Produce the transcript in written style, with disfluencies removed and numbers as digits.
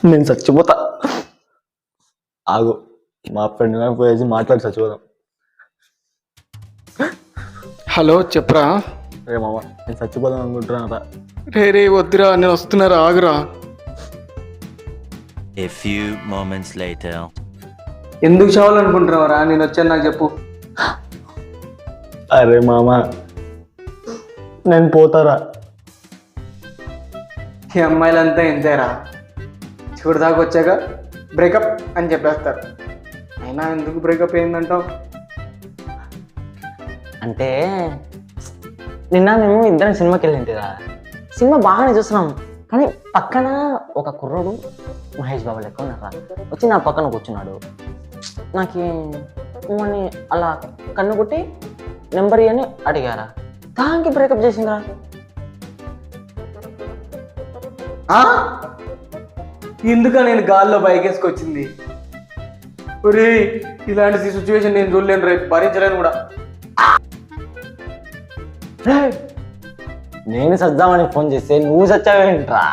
నేను చచ్చిపోతా. ఆగు, మా ఫ్రెండ్ పోయేసి మాట్లాడి చచ్చిపోదాం. హలో చెప్పరా. రే మామ, నేను చచ్చిపోదాం అనుకుంటున్నా. రే వద్దురా, నేను వస్తున్నారా, ఆగురా. A few moments later. ఎందుకు చావాలనుకుంటున్నావరా? నేను వచ్చాను, నాకు చెప్పు. అరే మామ, నేను పోతారా. ఈ అమ్మాయిలంతా ఎంతేరా, చివరి దాకా వచ్చాక బ్రేకప్ అని చెప్పేస్తారు. అయినా ఎందుకు బ్రేకప్ అయిందంటావు? అంటే నిన్న మేము ఇద్దరం సినిమాకి వెళ్ళింటిగా. సినిమా బాగానే చూస్తున్నాం, కానీ పక్కన ఒక కుర్రోడు మహేష్ బాబు లెక్క ఉన్నారా వచ్చి నా పక్కన కూర్చున్నాడు. నాకు అని అలా కన్ను కొట్టి నెంబర్ అని అడిగారా, దానికి బ్రేకప్ చేసిందిరా. ఎందుక నేను గాల్లో బైక్ వేసుకొచ్చింది? ఒరే, ఇలాంటి సిచ్యువేషన్ నేను చూడలేను, రేపు భరించలేను కూడా. నేను సద్దామని ఫోన్ చేస్తే నువ్వు సచ్చావేంట్రా?